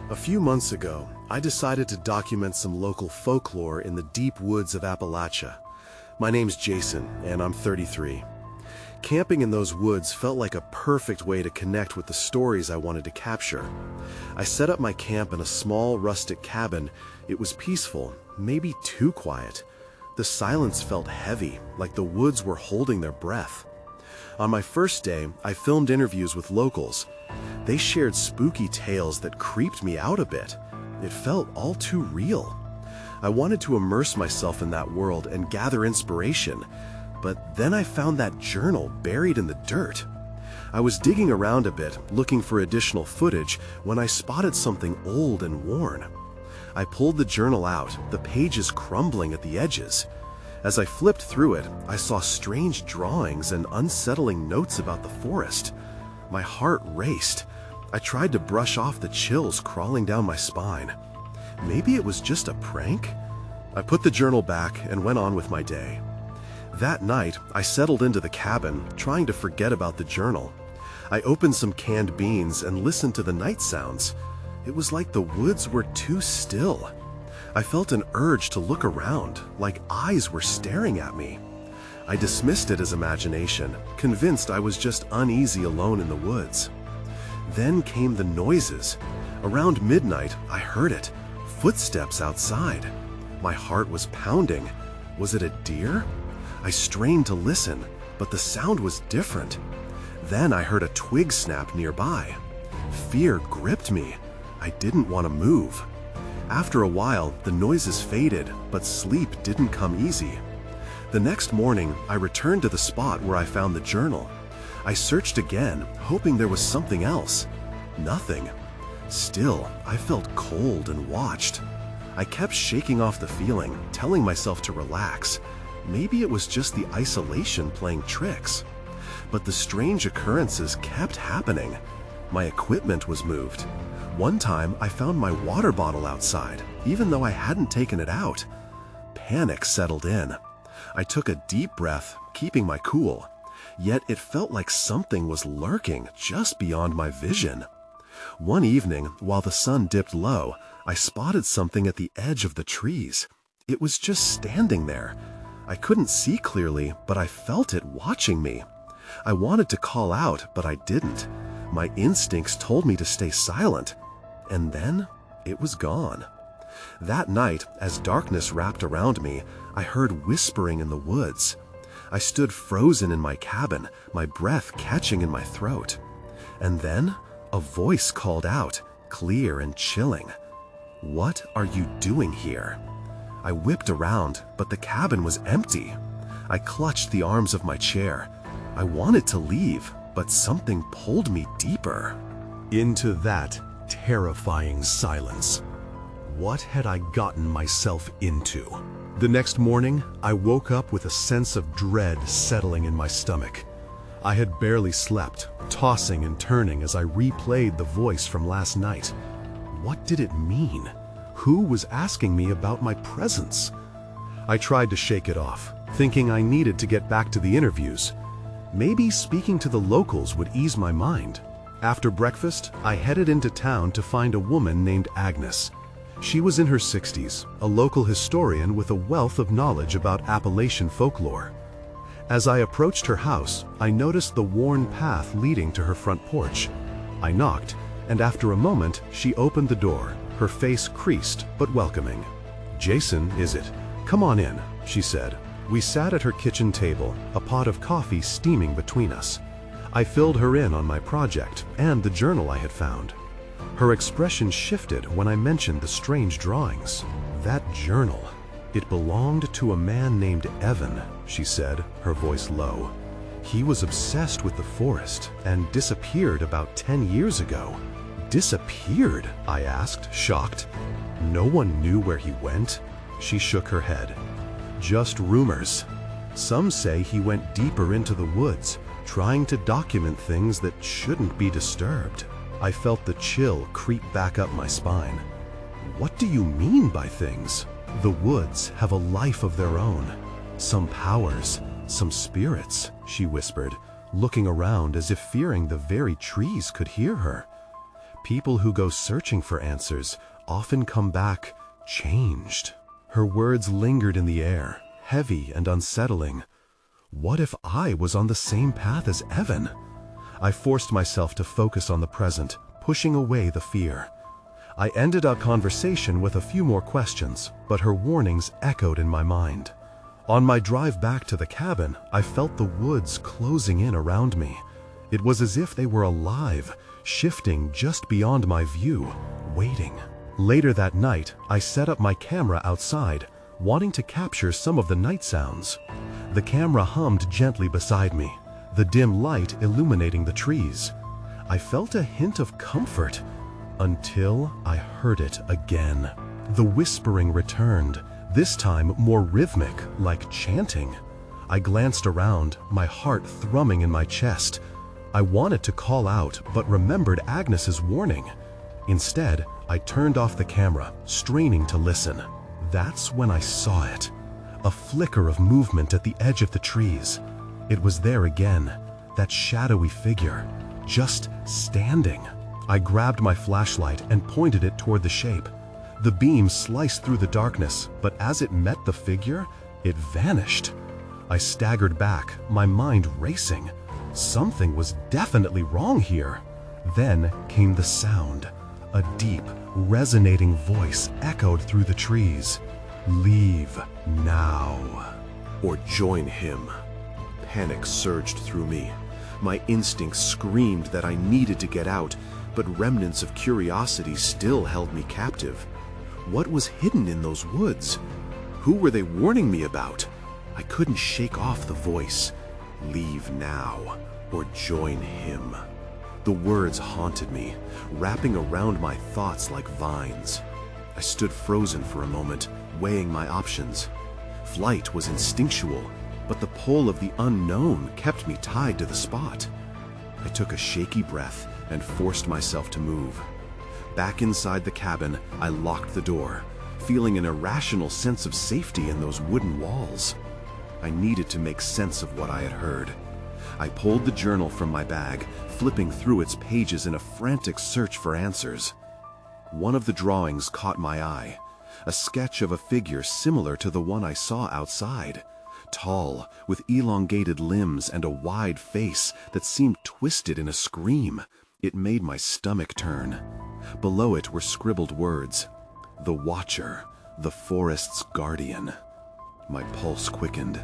A few months ago, I decided to document some local folklore in the deep woods of Appalachia. My name's Jason, and I'm 33. Camping in those woods felt like a perfect way to connect with the stories I wanted to capture. I set up my camp in a small, rustic cabin. It was peaceful, maybe too quiet. The silence felt heavy, like the woods were holding their breath. On my first day, I filmed interviews with locals. They shared spooky tales that creeped me out a bit. It felt all too real. I wanted to immerse myself in that world and gather inspiration, but then I found that journal buried in the dirt. I was digging around a bit, looking for additional footage, when I spotted something old and worn. I pulled the journal out, the pages crumbling at the edges. As I flipped through it, I saw strange drawings and unsettling notes about the forest. My heart raced. I tried to brush off the chills crawling down my spine. Maybe it was just a prank? I put the journal back and went on with my day. That night, I settled into the cabin, trying to forget about the journal. I opened some canned beans and listened to the night sounds. It was like the woods were too still. I felt an urge to look around, like eyes were staring at me. I dismissed it as imagination, convinced I was just uneasy alone in the woods. Then came the noises. Around midnight, I heard it. Footsteps outside. My heart was pounding. Was it a deer? I strained to listen, but the sound was different. Then I heard a twig snap nearby. Fear gripped me. I didn't want to move. After a while, the noises faded, but sleep didn't come easy. The next morning, I returned to the spot where I found the journal. I searched again, hoping there was something else. Nothing. Still, I felt cold and watched. I kept shaking off the feeling, telling myself to relax. Maybe it was just the isolation playing tricks. But the strange occurrences kept happening. My equipment was moved. One time, I found my water bottle outside, even though I hadn't taken it out. Panic settled in. I took a deep breath, keeping my cool. Yet it felt like something was lurking just beyond my vision. One evening, while the sun dipped low, I spotted something at the edge of the trees. It was just standing there. I couldn't see clearly, but I felt it watching me. I wanted to call out, but I didn't. My instincts told me to stay silent. And then, it was gone. That night, as darkness wrapped around me, I heard whispering in the woods. I stood frozen in my cabin, my breath catching in my throat. And then, a voice called out, clear and chilling. "What are you doing here?" I whipped around, but the cabin was empty. I clutched the arms of my chair. I wanted to leave, but something pulled me deeper. Into that terrifying silence. What had I gotten myself into? The next morning, I woke up with a sense of dread settling in my stomach. I had barely slept, tossing and turning as I replayed the voice from last night. What did it mean? Who was asking me about my presence? I tried to shake it off, thinking I needed to get back to the interviews. Maybe speaking to the locals would ease my mind. After breakfast, I headed into town to find a woman named Agnes. She was in her 60s, a local historian with a wealth of knowledge about Appalachian folklore. As I approached her house, I noticed the worn path leading to her front porch. I knocked, and after a moment, she opened the door, her face creased but welcoming. "Jason, is it? Come on in," she said. We sat at her kitchen table, a pot of coffee steaming between us. I filled her in on my project and the journal I had found. Her expression shifted when I mentioned the strange drawings. That journal. It belonged to a man named Evan, she said, her voice low. He was obsessed with the forest and disappeared about 10 years ago. Disappeared? I asked, shocked. No one knew where he went? She shook her head. Just rumors. Some say he went deeper into the woods, trying to document things that shouldn't be disturbed. I felt the chill creep back up my spine. What do you mean by things? The woods have a life of their own. Some powers, some spirits, she whispered, looking around as if fearing the very trees could hear her. People who go searching for answers often come back changed. Her words lingered in the air, heavy and unsettling. What if I was on the same path as Evan? I forced myself to focus on the present, pushing away the fear. I ended our conversation with a few more questions, but her warnings echoed in my mind. On my drive back to the cabin, I felt the woods closing in around me. It was as if they were alive, shifting just beyond my view, waiting. Later that night, I set up my camera outside, wanting to capture some of the night sounds. The camera hummed gently beside me, the dim light illuminating the trees. I felt a hint of comfort until I heard it again. The whispering returned, this time more rhythmic, like chanting. I glanced around, my heart thrumming in my chest. I wanted to call out, but remembered Agnes's warning. Instead, I turned off the camera, straining to listen. That's when I saw it. A flicker of movement at the edge of the trees. It was there again, that shadowy figure, just standing. I grabbed my flashlight and pointed it toward the shape. The beam sliced through the darkness, but as it met the figure, it vanished. I staggered back, my mind racing. Something was definitely wrong here. Then came the sound. A deep, resonating voice echoed through the trees. "Leave now." Or join him. Panic surged through me. My instincts screamed that I needed to get out, but remnants of curiosity still held me captive. What was hidden in those woods? Who were they warning me about? I couldn't shake off the voice. Leave now, or join him. The words haunted me, wrapping around my thoughts like vines. I stood frozen for a moment, weighing my options. Flight was instinctual, but the pull of the unknown kept me tied to the spot. I took a shaky breath and forced myself to move. Back inside the cabin, I locked the door, feeling an irrational sense of safety in those wooden walls. I needed to make sense of what I had heard. I pulled the journal from my bag, flipping through its pages in a frantic search for answers. One of the drawings caught my eye, a sketch of a figure similar to the one I saw outside. Tall, with elongated limbs and a wide face that seemed twisted in a scream. It made my stomach turn. Below it were scribbled words. The Watcher, the forest's guardian. My pulse quickened.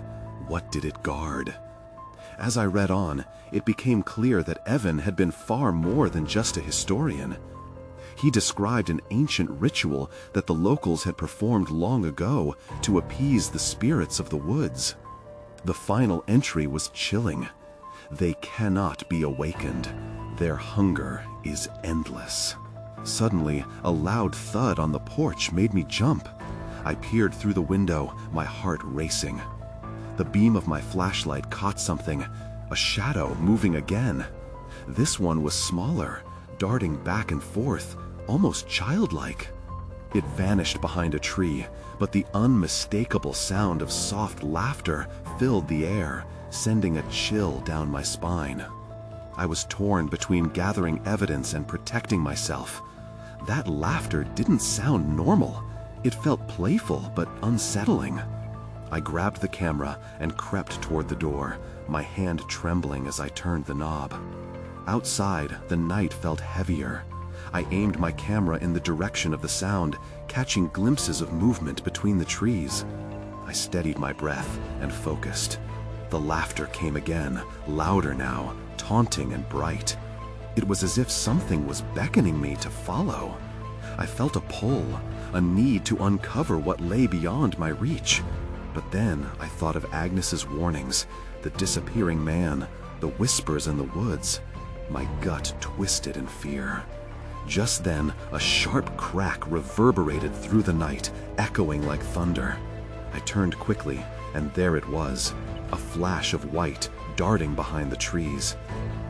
What did it guard? As I read on, it became clear that Evan had been far more than just a historian. He described an ancient ritual that the locals had performed long ago to appease the spirits of the woods. The final entry was chilling. They cannot be awakened. Their hunger is endless. Suddenly, a loud thud on the porch made me jump. I peered through the window, my heart racing. The beam of my flashlight caught something, a shadow moving again. This one was smaller, darting back and forth, almost childlike. It vanished behind a tree, but the unmistakable sound of soft laughter filled the air, sending a chill down my spine. I was torn between gathering evidence and protecting myself. That laughter didn't sound normal. It felt playful but unsettling. I grabbed the camera and crept toward the door, my hand trembling as I turned the knob. Outside, the night felt heavier. I aimed my camera in the direction of the sound, catching glimpses of movement between the trees. I steadied my breath and focused. The laughter came again, louder now, taunting and bright. It was as if something was beckoning me to follow. I felt a pull, a need to uncover what lay beyond my reach. But then I thought of Agnes's warnings, the disappearing man, the whispers in the woods. My gut twisted in fear. Just then, a sharp crack reverberated through the night, echoing like thunder. I turned quickly, and there it was, a flash of white darting behind the trees.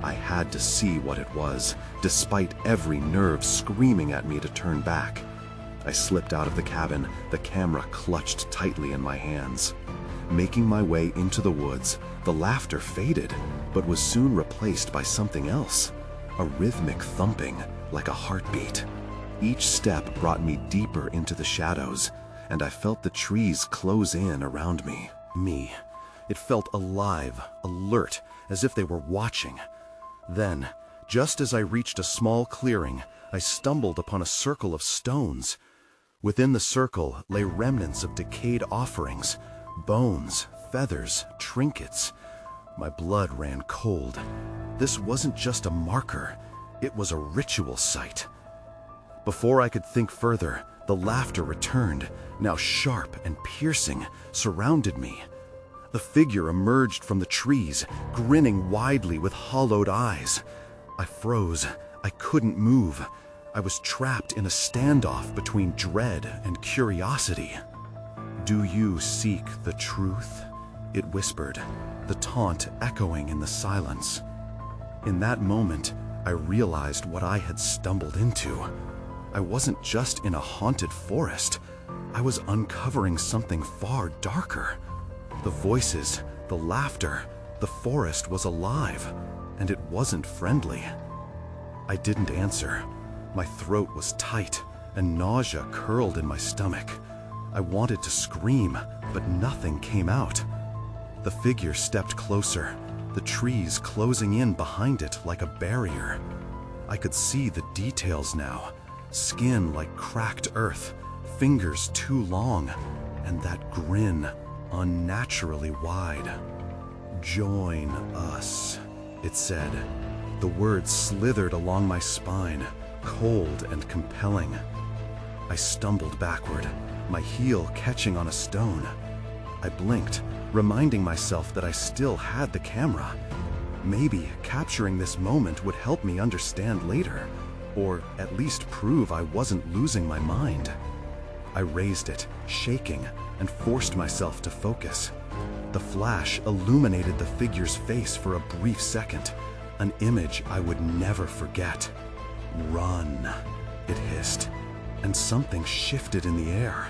I had to see what it was, despite every nerve screaming at me to turn back. I slipped out of the cabin, the camera clutched tightly in my hands. Making my way into the woods, the laughter faded, but was soon replaced by something else. A rhythmic thumping, like a heartbeat. Each step brought me deeper into the shadows, and I felt the trees close in around me. It felt alive, alert, as if they were watching. Then, just as I reached a small clearing, I stumbled upon a circle of stones. Within the circle lay remnants of decayed offerings, bones, feathers, trinkets. My blood ran cold. This wasn't just a marker, it was a ritual site. Before I could think further, the laughter returned, now sharp and piercing, surrounded me. The figure emerged from the trees, grinning widely with hollowed eyes. I froze. I couldn't move. I was trapped in a standoff between dread and curiosity. "Do you seek the truth?" it whispered, the taunt echoing in the silence. In that moment, I realized what I had stumbled into. I wasn't just in a haunted forest. I was uncovering something far darker. The voices, the laughter, the forest was alive, and it wasn't friendly. I didn't answer. My throat was tight, and nausea curled in my stomach. I wanted to scream, but nothing came out. The figure stepped closer, the trees closing in behind it like a barrier. I could see the details now. Skin like cracked earth, fingers too long, and that grin unnaturally wide. "Join us," it said. The words slithered along my spine, cold and compelling. I stumbled backward, my heel catching on a stone. I blinked, reminding myself that I still had the camera. Maybe capturing this moment would help me understand later, or at least prove I wasn't losing my mind. I raised it, shaking, and forced myself to focus. The flash illuminated the figure's face for a brief second, an image I would never forget. "Run," it hissed, and something shifted in the air.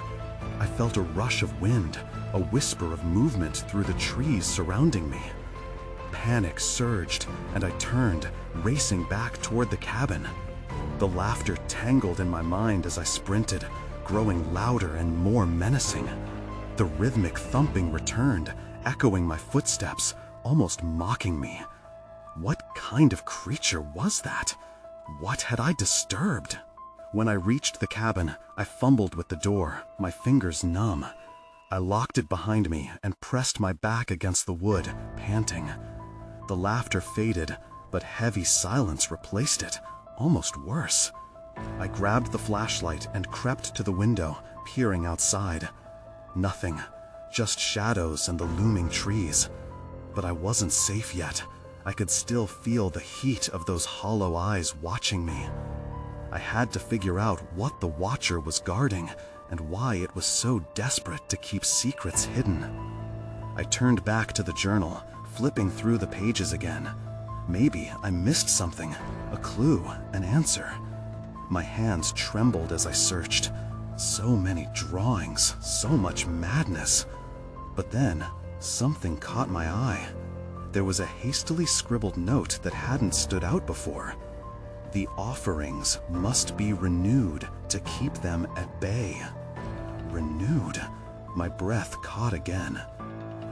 I felt a rush of wind, a whisper of movement through the trees surrounding me. Panic surged, and I turned, racing back toward the cabin. The laughter tangled in my mind as I sprinted, growing louder and more menacing. The rhythmic thumping returned, echoing my footsteps, almost mocking me. What kind of creature was that? What had I disturbed? When I reached the cabin, I fumbled with the door, my fingers numb. I locked it behind me and pressed my back against the wood, panting. The laughter faded, but heavy silence replaced it, almost worse. I grabbed the flashlight and crept to the window, peering outside. Nothing, just shadows and the looming trees. But I wasn't safe yet. I could still feel the heat of those hollow eyes watching me. I had to figure out what the Watcher was guarding and why it was so desperate to keep secrets hidden. I turned back to the journal, flipping through the pages again. Maybe I missed something, a clue, an answer. My hands trembled as I searched. So many drawings, so much madness. But then, something caught my eye. There was a hastily scribbled note that hadn't stood out before. The offerings must be renewed to keep them at bay. Renewed? My breath caught again.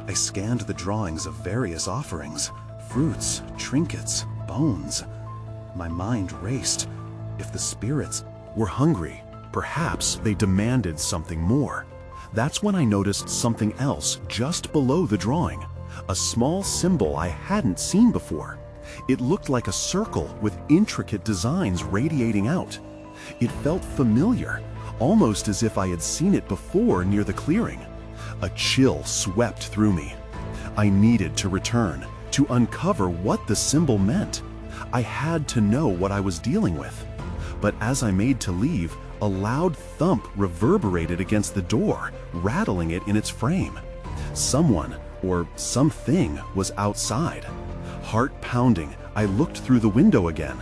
I scanned the drawings of various offerings, fruits, trinkets, bones. My mind raced. If the spirits were hungry, perhaps they demanded something more. That's when I noticed something else just below the drawing. A small symbol I hadn't seen before. It looked like a circle with intricate designs radiating out. It felt familiar, almost as if I had seen it before near the clearing. A chill swept through me. I needed to return, to uncover what the symbol meant. I had to know what I was dealing with. But as I made to leave, a loud thump reverberated against the door, rattling it in its frame. Someone, or something, was outside. Heart pounding, I looked through the window again.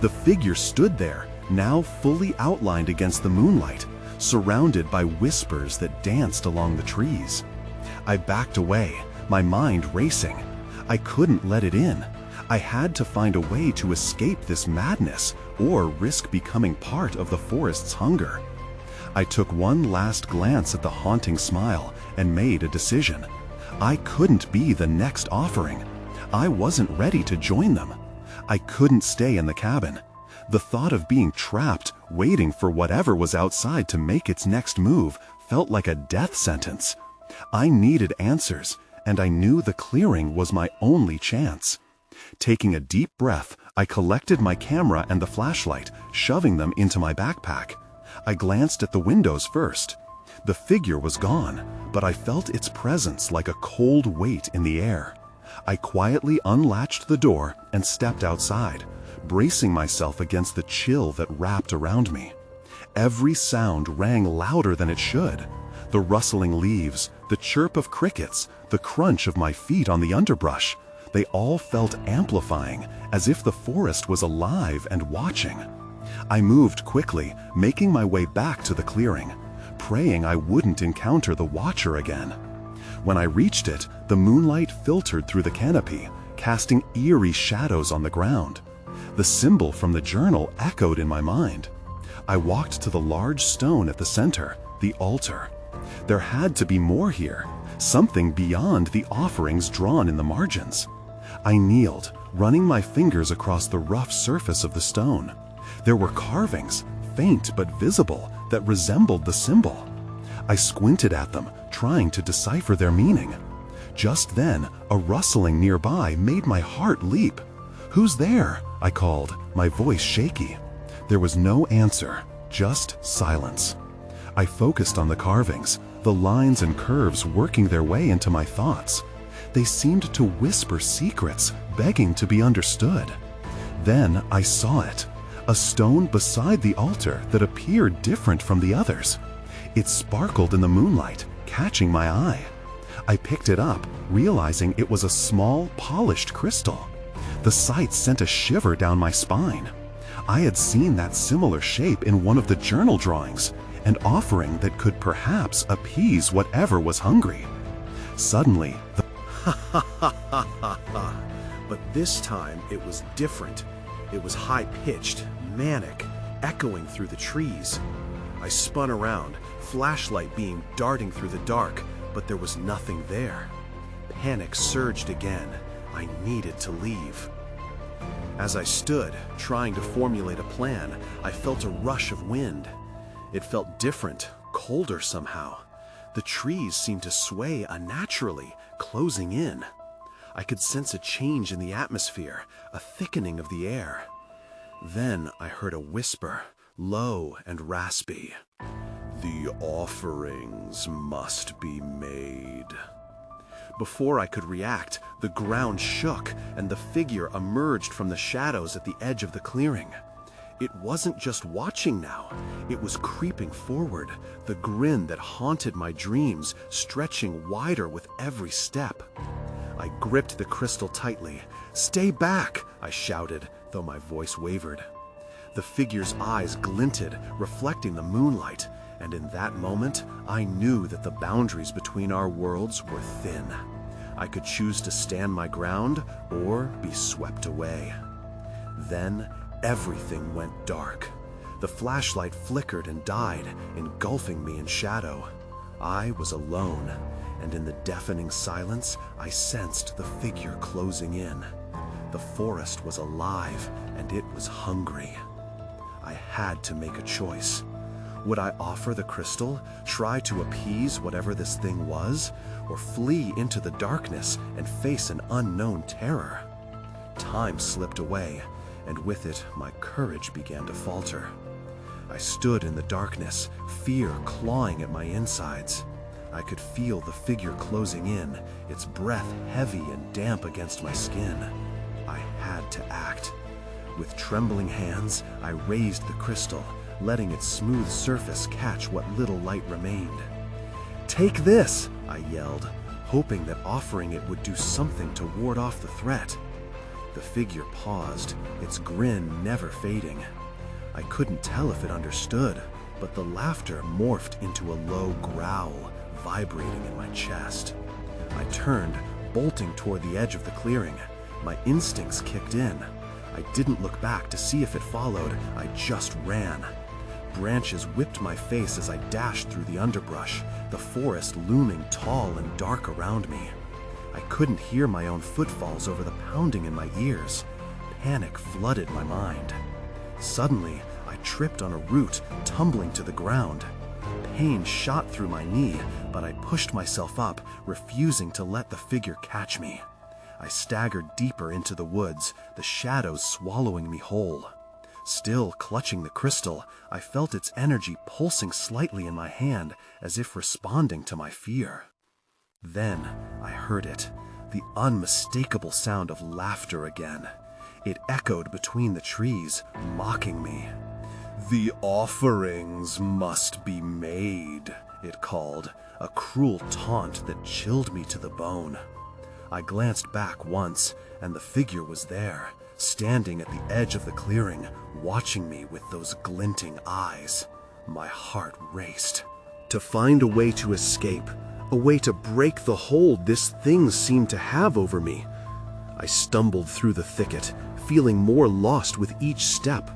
The figure stood there, now fully outlined against the moonlight, surrounded by whispers that danced along the trees. I backed away, my mind racing. I couldn't let it in. I had to find a way to escape this madness, or risk becoming part of the forest's hunger. I took one last glance at the haunting smile and made a decision. I couldn't be the next offering. I wasn't ready to join them. I couldn't stay in the cabin. The thought of being trapped, waiting for whatever was outside to make its next move, felt like a death sentence. I needed answers, and I knew the clearing was my only chance. Taking a deep breath, I collected my camera and the flashlight, shoving them into my backpack. I glanced at the windows first. The figure was gone, but I felt its presence like a cold weight in the air. I quietly unlatched the door and stepped outside, bracing myself against the chill that wrapped around me. Every sound rang louder than it should. The rustling leaves, the chirp of crickets, the crunch of my feet on the underbrush, they all felt amplifying, as if the forest was alive and watching. I moved quickly, making my way back to the clearing, praying I wouldn't encounter the Watcher again. When I reached it, the moonlight filtered through the canopy, casting eerie shadows on the ground. The symbol from the journal echoed in my mind. I walked to the large stone at the center, the altar. There had to be more here, something beyond the offerings drawn in the margins. I kneeled, running my fingers across the rough surface of the stone. There were carvings, faint but visible, that resembled the symbol. I squinted at them, trying to decipher their meaning. Just then, a rustling nearby made my heart leap. "Who's there?" I called, my voice shaky. There was no answer, just silence. I focused on the carvings, the lines and curves working their way into my thoughts. They seemed to whisper secrets, begging to be understood. Then I saw it, a stone beside the altar that appeared different from the others. It sparkled in the moonlight, catching my eye. I picked it up, realizing it was a small, polished crystal. The sight sent a shiver down my spine. I had seen that similar shape in one of the journal drawings, an offering that could perhaps appease whatever was hungry. Suddenly, the But this time it was different. It was high-pitched, manic, echoing through the trees. I spun around, flashlight beam darting through the dark, but there was nothing there. Panic surged again. I needed to leave. As I stood, trying to formulate a plan, I felt a rush of wind. It felt different, colder somehow. The trees seemed to sway unnaturally, closing in. I could sense a change in the atmosphere, a thickening of the air. Then I heard a whisper, low and raspy. "The offerings must be made." Before I could react, the ground shook and the figure emerged from the shadows at the edge of the clearing. It wasn't just watching now, it was creeping forward, the grin that haunted my dreams stretching wider with every step. I gripped the crystal tightly. "Stay back!" I shouted, though my voice wavered. The figure's eyes glinted, reflecting the moonlight, and in that moment, I knew that the boundaries between our worlds were thin. I could choose to stand my ground or be swept away. Then, everything went dark. The flashlight flickered and died, engulfing me in shadow. I was alone, and in the deafening silence, I sensed the figure closing in. The forest was alive, and it was hungry. I had to make a choice. Would I offer the crystal, try to appease whatever this thing was, or flee into the darkness and face an unknown terror? Time slipped away, and with it, my courage began to falter. I stood in the darkness, fear clawing at my insides. I could feel the figure closing in, its breath heavy and damp against my skin. I had to act. With trembling hands, I raised the crystal, letting its smooth surface catch what little light remained. "Take this!" I yelled, hoping that offering it would do something to ward off the threat. The figure paused, its grin never fading. I couldn't tell if it understood, but the laughter morphed into a low growl, vibrating in my chest. I turned, bolting toward the edge of the clearing. My instincts kicked in. I didn't look back to see if it followed, I just ran. Branches whipped my face as I dashed through the underbrush, the forest looming tall and dark around me. I couldn't hear my own footfalls over the pounding in my ears. Panic flooded my mind. Suddenly, I tripped on a root, tumbling to the ground. Pain shot through my knee, but I pushed myself up, refusing to let the figure catch me. I staggered deeper into the woods, the shadows swallowing me whole. Still clutching the crystal, I felt its energy pulsing slightly in my hand, as if responding to my fear. Then I heard it, the unmistakable sound of laughter again. It echoed between the trees, mocking me. "The offerings must be made," it called, a cruel taunt that chilled me to the bone. I glanced back once, and the figure was there, standing at the edge of the clearing, watching me with those glinting eyes. My heart raced. To find a way to escape, a way to break the hold this thing seemed to have over me. I stumbled through the thicket, feeling more lost with each step.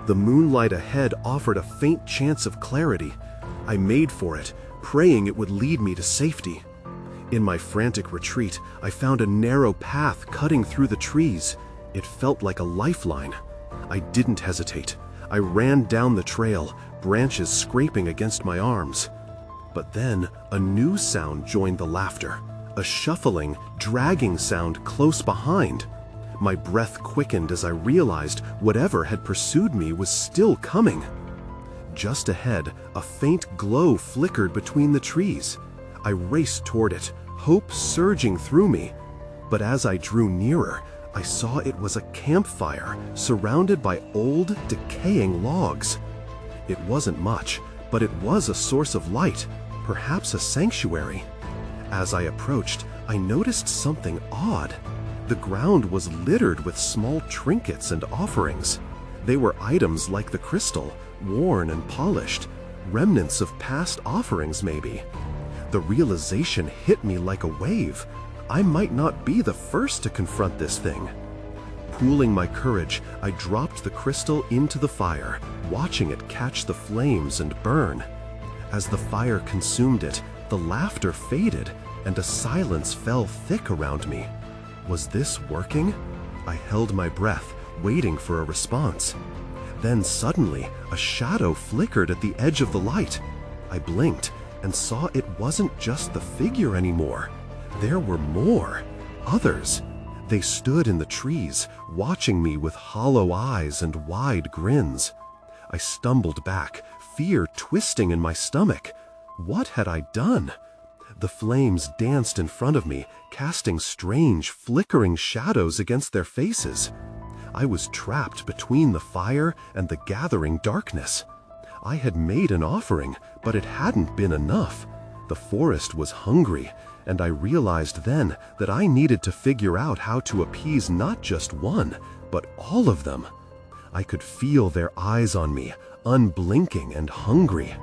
The moonlight ahead offered a faint chance of clarity. I made for it, praying it would lead me to safety. In my frantic retreat, I found a narrow path cutting through the trees. It felt like a lifeline. I didn't hesitate. I ran down the trail, branches scraping against my arms. But then a new sound joined the laughter, a shuffling, dragging sound close behind. My breath quickened as I realized whatever had pursued me was still coming. Just ahead, a faint glow flickered between the trees. I raced toward it, hope surging through me. But as I drew nearer, I saw it was a campfire surrounded by old, decaying logs. It wasn't much, but it was a source of light, perhaps a sanctuary. As I approached, I noticed something odd. The ground was littered with small trinkets and offerings. They were items like the crystal, worn and polished, remnants of past offerings maybe. The realization hit me like a wave. I might not be the first to confront this thing. Pooling my courage, I dropped the crystal into the fire, watching it catch the flames and burn. As the fire consumed it, the laughter faded, and a silence fell thick around me. Was this working? I held my breath, waiting for a response. Then suddenly, a shadow flickered at the edge of the light. I blinked and saw it wasn't just the figure anymore. There were more, others. They stood in the trees, watching me with hollow eyes and wide grins. I stumbled back, fear twisting in my stomach. What had I done? The flames danced in front of me, casting strange, flickering shadows against their faces. I was trapped between the fire and the gathering darkness. I had made an offering, but it hadn't been enough. The forest was hungry, and I realized then that I needed to figure out how to appease not just one, but all of them. I could feel their eyes on me, unblinking and hungry.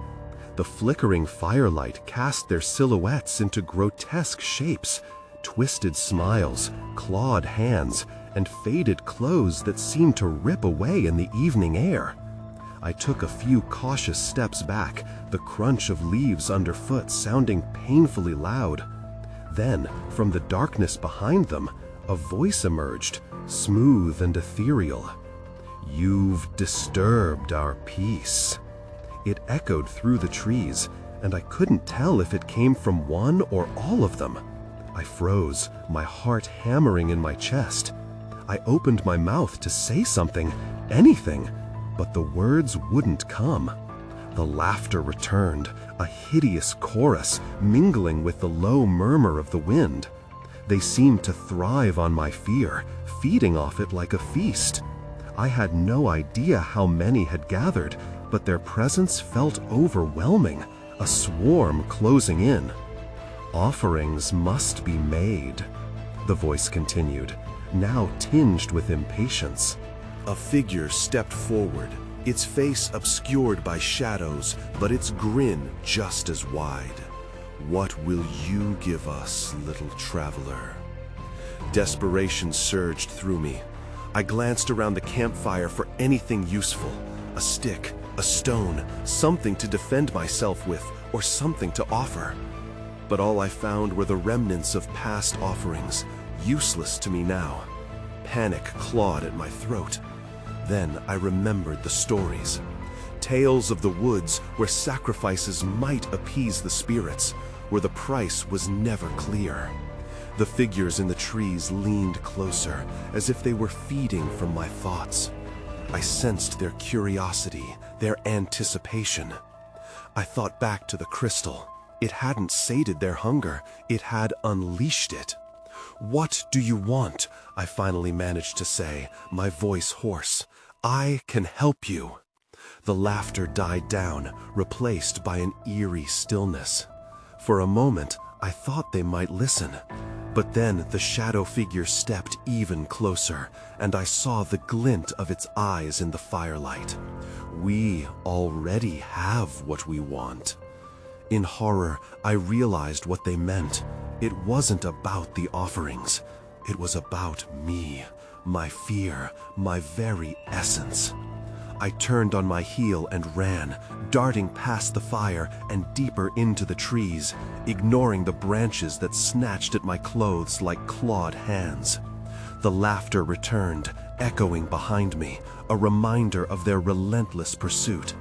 The flickering firelight cast their silhouettes into grotesque shapes, twisted smiles, clawed hands, and faded clothes that seemed to rip away in the evening air. I took a few cautious steps back, the crunch of leaves underfoot sounding painfully loud. Then, from the darkness behind them, a voice emerged, smooth and ethereal. "You've disturbed our peace." It echoed through the trees, and I couldn't tell if it came from one or all of them. I froze, my heart hammering in my chest. I opened my mouth to say something, anything, but the words wouldn't come. The laughter returned, a hideous chorus mingling with the low murmur of the wind. They seemed to thrive on my fear, feeding off it like a feast. I had no idea how many had gathered, but their presence felt overwhelming, a swarm closing in. "Offerings must be made," the voice continued, now tinged with impatience. A figure stepped forward, its face obscured by shadows, but its grin just as wide. "What will you give us, little traveler?" Desperation surged through me. I glanced around the campfire for anything useful. A stick, a stone, something to defend myself with, or something to offer. But all I found were the remnants of past offerings, useless to me now. Panic clawed at my throat. Then I remembered the stories. Tales of the woods where sacrifices might appease the spirits, where the price was never clear. The figures in the trees leaned closer, as if they were feeding from my thoughts. I sensed their curiosity, their anticipation. I thought back to the crystal. It hadn't sated their hunger, it had unleashed it. "What do you want?" I finally managed to say, my voice hoarse. "I can help you." The laughter died down, replaced by an eerie stillness. For a moment, I thought they might listen. But then the shadow figure stepped even closer, and I saw the glint of its eyes in the firelight. "We already have what we want." In horror, I realized what they meant. It wasn't about the offerings. It was about me, my fear, my very essence. I turned on my heel and ran, darting past the fire and deeper into the trees, ignoring the branches that snatched at my clothes like clawed hands. The laughter returned, echoing behind me, a reminder of their relentless pursuit.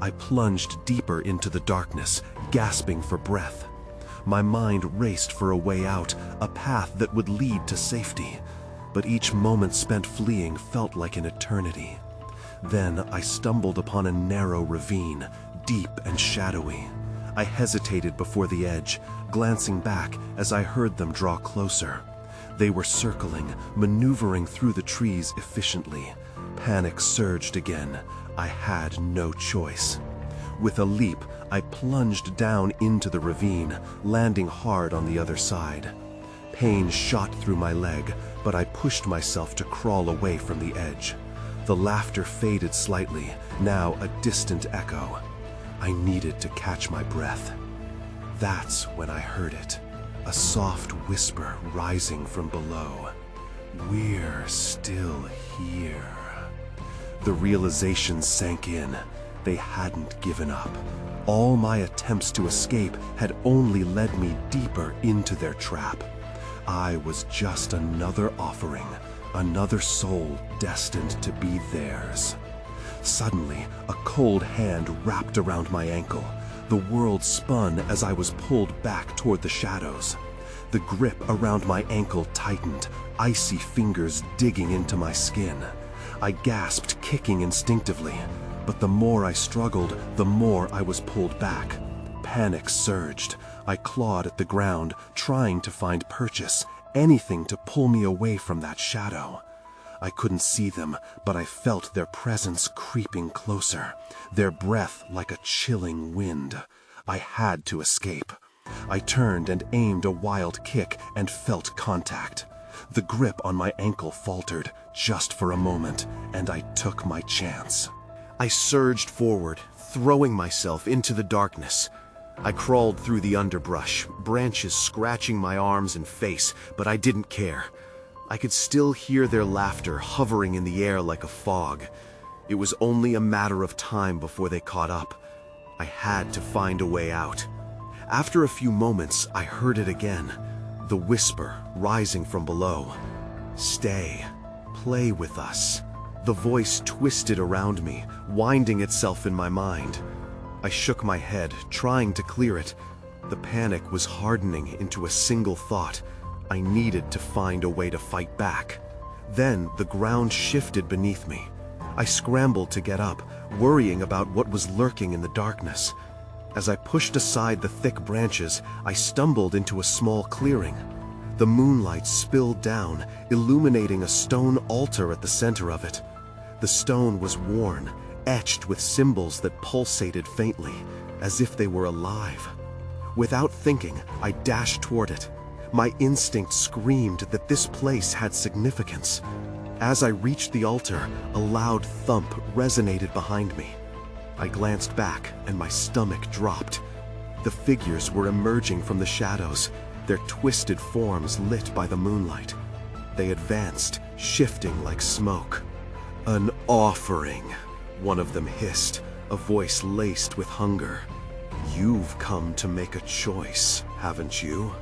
I plunged deeper into the darkness, gasping for breath. My mind raced for a way out, a path that would lead to safety. But each moment spent fleeing felt like an eternity. Then I stumbled upon a narrow ravine, deep and shadowy. I hesitated before the edge, glancing back as I heard them draw closer. They were circling, maneuvering through the trees efficiently. Panic surged again. I had no choice. With a leap, I plunged down into the ravine, landing hard on the other side. Pain shot through my leg, but I pushed myself to crawl away from the edge. The laughter faded slightly, now a distant echo. I needed to catch my breath. That's when I heard it, a soft whisper rising from below. "We're still here." The realization sank in. They hadn't given up. All my attempts to escape had only led me deeper into their trap. I was just another offering, another soul destined to be theirs. Suddenly, a cold hand wrapped around my ankle. The world spun as I was pulled back toward the shadows. The grip around my ankle tightened, icy fingers digging into my skin. I gasped, kicking instinctively, but the more I struggled, the more I was pulled back. Panic surged. I clawed at the ground, trying to find purchase, anything to pull me away from that shadow. I couldn't see them, but I felt their presence creeping closer, their breath like a chilling wind. I had to escape. I turned and aimed a wild kick and felt contact. The grip on my ankle faltered, just for a moment, and I took my chance. I surged forward, throwing myself into the darkness. I crawled through the underbrush, branches scratching my arms and face, but I didn't care. I could still hear their laughter hovering in the air like a fog. It was only a matter of time before they caught up. I had to find a way out. After a few moments, I heard it again, the whisper rising from below. "Stay. Play with us." The voice twisted around me, winding itself in my mind. I shook my head, trying to clear it. The panic was hardening into a single thought. I needed to find a way to fight back. Then the ground shifted beneath me. I scrambled to get up, worrying about what was lurking in the darkness. As I pushed aside the thick branches, I stumbled into a small clearing. The moonlight spilled down, illuminating a stone altar at the center of it. The stone was worn, etched with symbols that pulsated faintly, as if they were alive. Without thinking, I dashed toward it. My instinct screamed that this place had significance. As I reached the altar, a loud thump resonated behind me. I glanced back, and my stomach dropped. The figures were emerging from the shadows, their twisted forms lit by the moonlight. They advanced, shifting like smoke. "An offering," one of them hissed, a voice laced with hunger. "You've come to make a choice, haven't you?"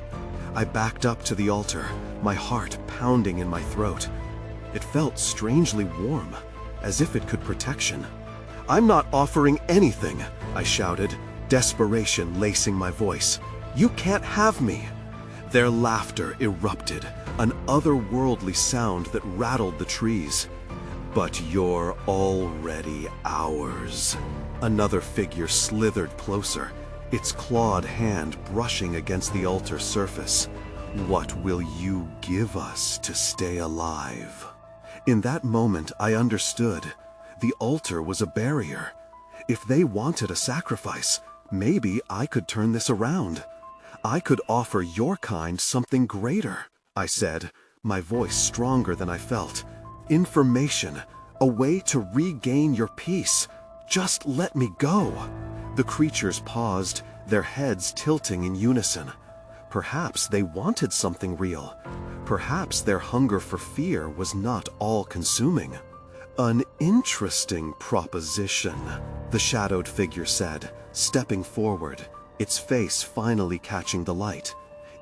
I backed up to the altar, my heart pounding in my throat. It felt strangely warm, as if it could protection. "I'm not offering anything," I shouted, desperation lacing my voice. "You can't have me." Their laughter erupted, an otherworldly sound that rattled the trees. "But you're already ours." Another figure slithered closer, its clawed hand brushing against the altar surface. "What will you give us to stay alive?" In that moment, I understood. The altar was a barrier. If they wanted a sacrifice, maybe I could turn this around. "I could offer your kind something greater," I said, my voice stronger than I felt. "Information, a way to regain your peace. Just let me go." The creatures paused, their heads tilting in unison. Perhaps they wanted something real. Perhaps their hunger for fear was not all-consuming. "An interesting proposition," the shadowed figure said, stepping forward, its face finally catching the light.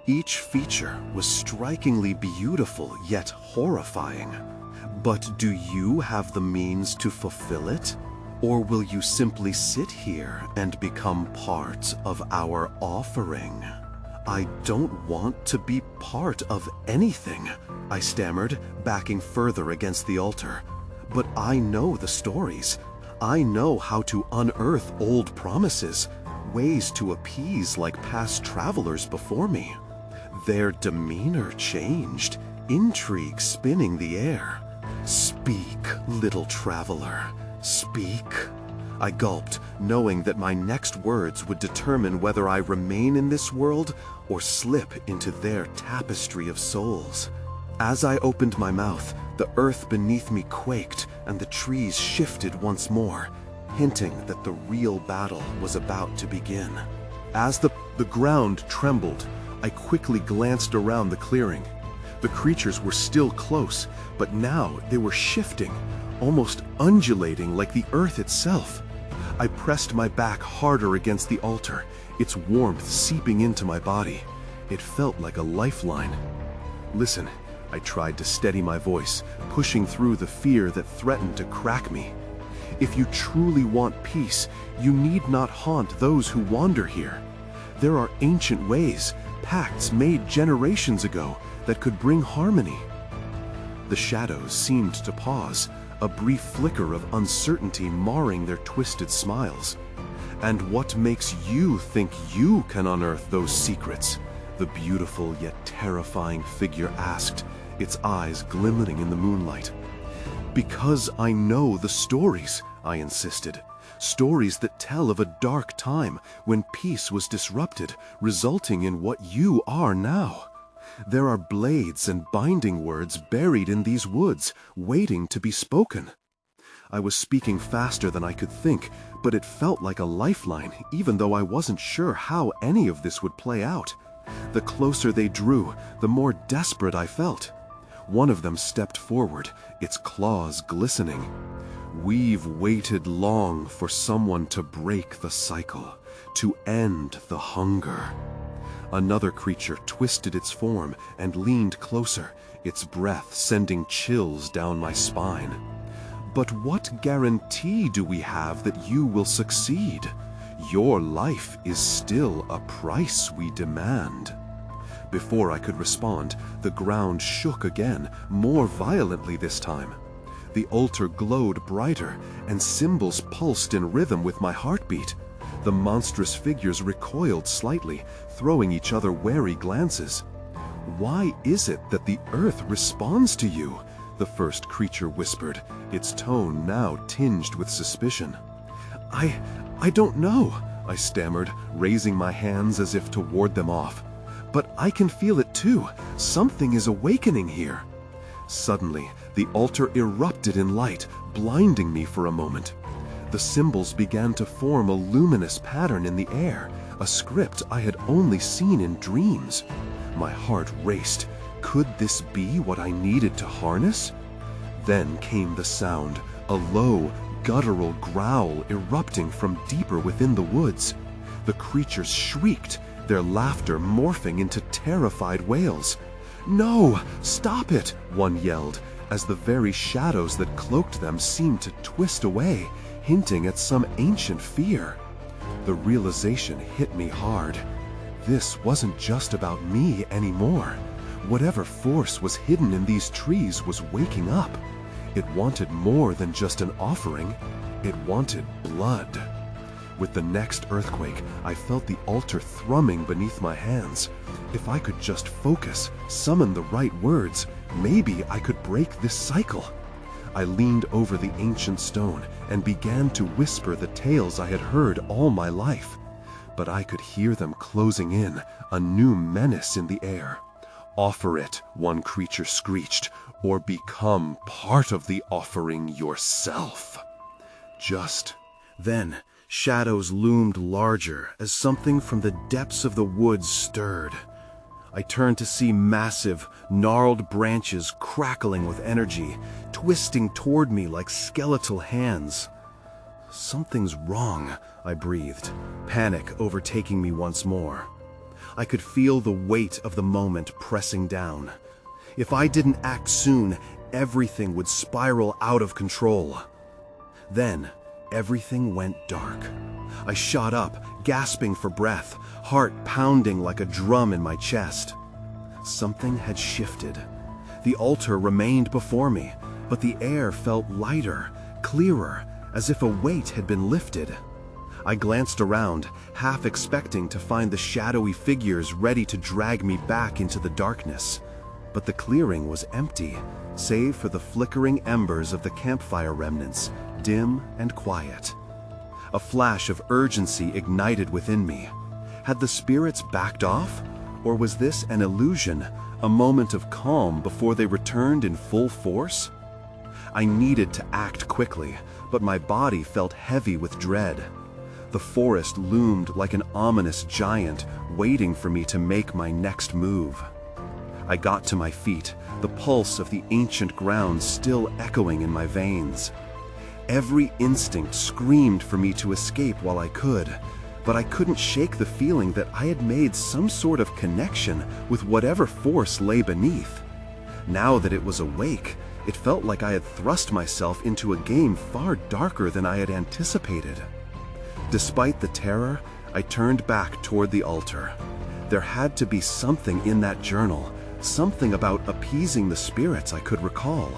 Each feature was strikingly beautiful yet horrifying. "But do you have the means to fulfill it? Or will you simply sit here and become part of our offering?" "I don't want to be part of anything," I stammered, backing further against the altar. "But I know the stories. I know how to unearth old promises, ways to appease like past travelers before me." Their demeanor changed, intrigue spinning the air. "Speak, little traveler, speak." I gulped, knowing that my next words would determine whether I remain in this world or slip into their tapestry of souls. As I opened my mouth, the earth beneath me quaked and the trees shifted once more, hinting that the real battle was about to begin. As the ground trembled, I quickly glanced around the clearing. The creatures were still close, but now they were shifting, almost undulating like the earth itself. I pressed my back harder against the altar, its warmth seeping into my body. It felt like a lifeline. "Listen," I tried to steady my voice, pushing through the fear that threatened to crack me. "If you truly want peace, you need not haunt those who wander here. There are ancient ways, pacts made generations ago, that could bring harmony." The shadows seemed to pause, a brief flicker of uncertainty marring their twisted smiles. "And what makes you think you can unearth those secrets?" the beautiful yet terrifying figure asked, its eyes glimmering in the moonlight. "Because I know the stories," I insisted. "Stories that tell of a dark time when peace was disrupted, resulting in what you are now. There are blades and binding words buried in these woods, waiting to be spoken." I was speaking faster than I could think, but it felt like a lifeline, even though I wasn't sure how any of this would play out. The closer they drew, the more desperate I felt. One of them stepped forward, its claws glistening. "We've waited long for someone to break the cycle, to end the hunger." Another creature twisted its form and leaned closer, its breath sending chills down my spine. "But what guarantee do we have that you will succeed? Your life is still a price we demand." Before I could respond, the ground shook again, more violently this time. The altar glowed brighter, and symbols pulsed in rhythm with my heartbeat. The monstrous figures recoiled slightly, throwing each other wary glances. "Why is it that the earth responds to you?" the first creature whispered, its tone now tinged with suspicion. I don't know," I stammered, raising my hands as if to ward them off. "But I can feel it too. Something is awakening here." Suddenly, the altar erupted in light, blinding me for a moment. The symbols began to form a luminous pattern in the air, a script I had only seen in dreams. My heart raced. Could this be what I needed to harness? Then came the sound, a low, guttural growl erupting from deeper within the woods. The creatures shrieked, their laughter morphing into terrified wails. "No! Stop it!" one yelled, as the very shadows that cloaked them seemed to twist away, hinting at some ancient fear. The realization hit me hard. This wasn't just about me anymore. Whatever force was hidden in these trees was waking up. It wanted more than just an offering. It wanted blood. With the next earthquake, I felt the altar thrumming beneath my hands. If I could just focus, summon the right words, maybe I could break this cycle. I leaned over the ancient stone and began to whisper the tales I had heard all my life. But I could hear them closing in, a new menace in the air. "Offer it," one creature screeched, "or become part of the offering yourself." Then, shadows loomed larger as something from the depths of the woods stirred. I turned to see massive, gnarled branches crackling with energy, twisting toward me like skeletal hands. "Something's wrong," I breathed, panic overtaking me once more. I could feel the weight of the moment pressing down. If I didn't act soon, everything would spiral out of control. Then, everything went dark. I shot up, gasping for breath, heart pounding like a drum in my chest. Something had shifted. The altar remained before me, but the air felt lighter, clearer, as if a weight had been lifted. I glanced around, half expecting to find the shadowy figures ready to drag me back into the darkness. But the clearing was empty, save for the flickering embers of the campfire remnants, dim and quiet. A flash of urgency ignited within me. Had the spirits backed off? Or was this an illusion, a moment of calm before they returned in full force? I needed to act quickly, but my body felt heavy with dread. The forest loomed like an ominous giant, waiting for me to make my next move. I got to my feet, the pulse of the ancient ground still echoing in my veins. Every instinct screamed for me to escape while I could, but I couldn't shake the feeling that I had made some sort of connection with whatever force lay beneath. Now that it was awake, it felt like I had thrust myself into a game far darker than I had anticipated. Despite the terror, I turned back toward the altar. There had to be something in that journal, something about appeasing the spirits I could recall.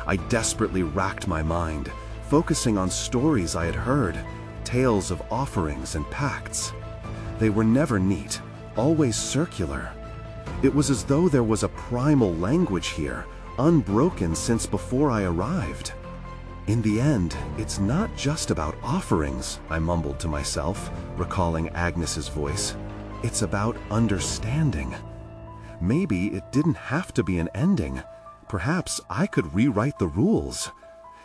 I desperately racked my mind, focusing on stories I had heard, tales of offerings and pacts. They were never neat, always circular. It was as though there was a primal language here, unbroken since before I arrived. "In the end, it's not just about offerings," I mumbled to myself, recalling Agnes's voice. "It's about understanding." Maybe it didn't have to be an ending. Perhaps I could rewrite the rules.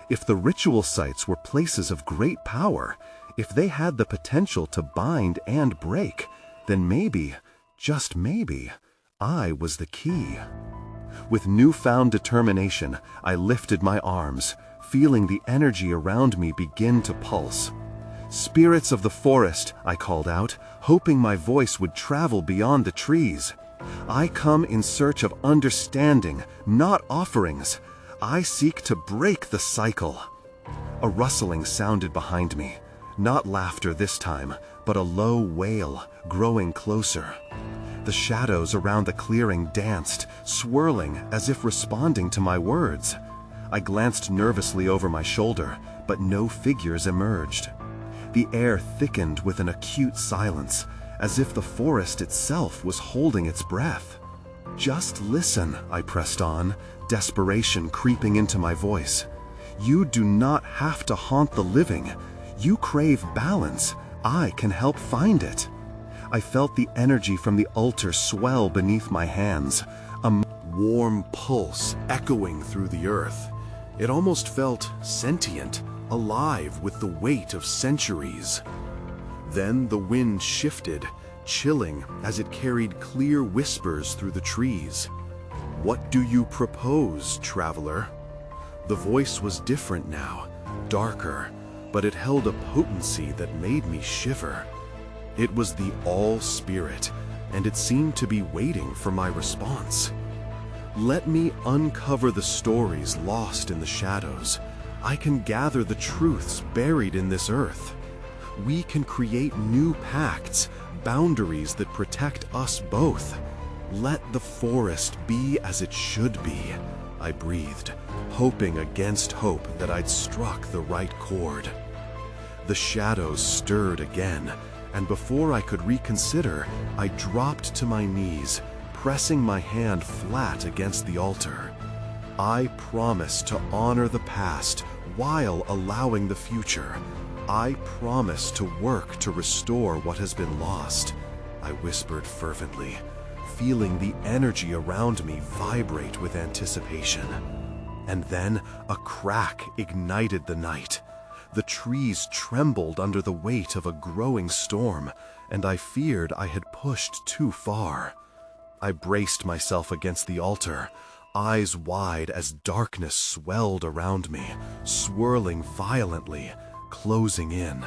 If the ritual sites were places of great power, if they had the potential to bind and break, then maybe, just maybe, I was the key. With newfound determination, I lifted my arms, feeling the energy around me begin to pulse. "Spirits of the forest," I called out, hoping my voice would travel beyond the trees. "I come in search of understanding, not offerings. I seek to break the cycle." A rustling sounded behind me. Not laughter this time, but a low wail, growing closer. The shadows around the clearing danced, swirling as if responding to my words. I glanced nervously over my shoulder, but no figures emerged. The air thickened with an acute silence, as if the forest itself was holding its breath. "Just listen," I pressed on, desperation creeping into my voice. "You do not have to haunt the living. You crave balance. I can help find it." I felt the energy from the altar swell beneath my hands, a warm pulse echoing through the earth. It almost felt sentient, alive with the weight of centuries. Then the wind shifted, chilling as it carried clear whispers through the trees. "What do you propose, traveler?" The voice was different now, darker, but it held a potency that made me shiver. It was the All-Spirit, and it seemed to be waiting for my response. "Let me uncover the stories lost in the shadows. I can gather the truths buried in this earth. We can create new pacts, boundaries that protect us both. Let the forest be as it should be," I breathed, hoping against hope that I'd struck the right chord. The shadows stirred again, and before I could reconsider, I dropped to my knees, pressing my hand flat against the altar. I promise to honor the past while allowing the future. I promise to work to restore what has been lost, I whispered fervently, feeling the energy around me vibrate with anticipation. And then a crack ignited the night. The trees trembled under the weight of a growing storm, and I feared I had pushed too far. I braced myself against the altar, eyes wide as darkness swelled around me, swirling violently, closing in.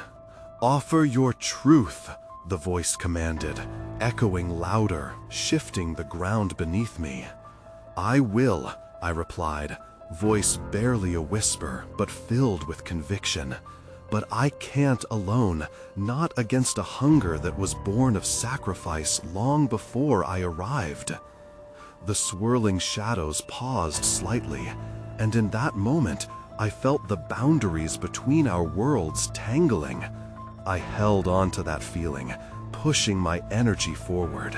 "Offer your truth," the voice commanded, echoing louder, shifting the ground beneath me. "I will," I replied, voice barely a whisper, but filled with conviction. "But I can't alone, not against a hunger that was born of sacrifice long before I arrived." The swirling shadows paused slightly, and in that moment, I felt the boundaries between our worlds tangling. I held on to that feeling, pushing my energy forward.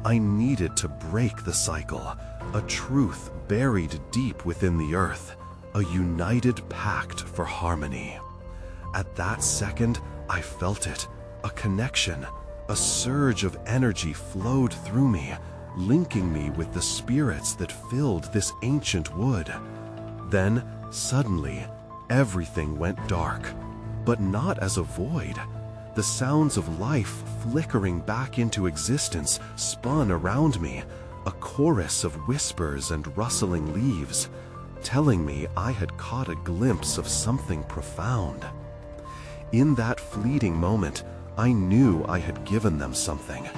I needed to break the cycle, a truth buried deep within the earth, a united pact for harmony. At that second, I felt it, a connection, a surge of energy flowed through me, linking me with the spirits that filled this ancient wood. Then, suddenly, everything went dark, but not as a void. The sounds of life flickering back into existence spun around me, a chorus of whispers and rustling leaves, telling me I had caught a glimpse of something profound. In that fleeting moment, I knew I had given them something,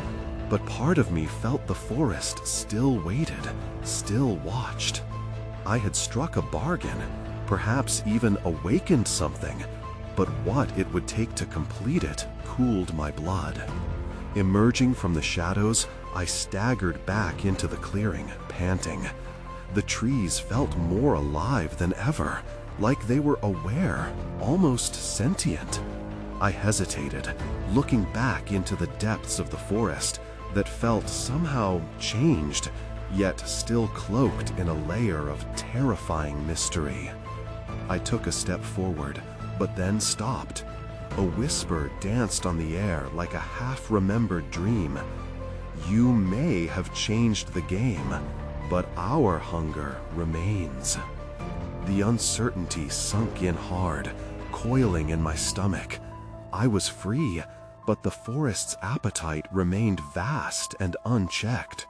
but part of me felt the forest still waited, still watched. I had struck a bargain, perhaps even awakened something, but what it would take to complete it cooled my blood. Emerging from the shadows, I staggered back into the clearing, panting. The trees felt more alive than ever, like they were aware, almost sentient. I hesitated, looking back into the depths of the forest that felt somehow changed, yet still cloaked in a layer of terrifying mystery. I took a step forward, but then stopped. A whisper danced on the air like a half-remembered dream. "You may have changed the game, but our hunger remains." The uncertainty sunk in hard, coiling in my stomach. I was free, but the forest's appetite remained vast and unchecked.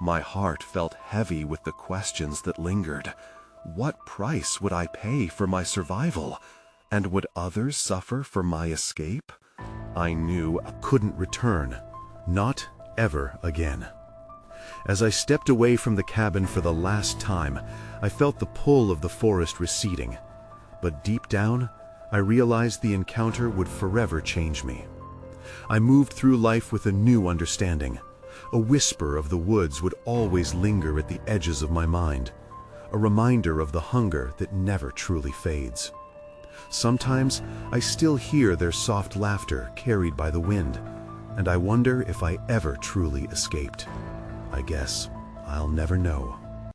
My heart felt heavy with the questions that lingered. What price would I pay for my survival? And would others suffer for my escape? I knew I couldn't return. Not ever again. As I stepped away from the cabin for the last time, I felt the pull of the forest receding. But deep down, I realized the encounter would forever change me. I moved through life with a new understanding. A whisper of the woods would always linger at the edges of my mind, a reminder of the hunger that never truly fades. Sometimes I still hear their soft laughter carried by the wind, and I wonder if I ever truly escaped. I guess I'll never know.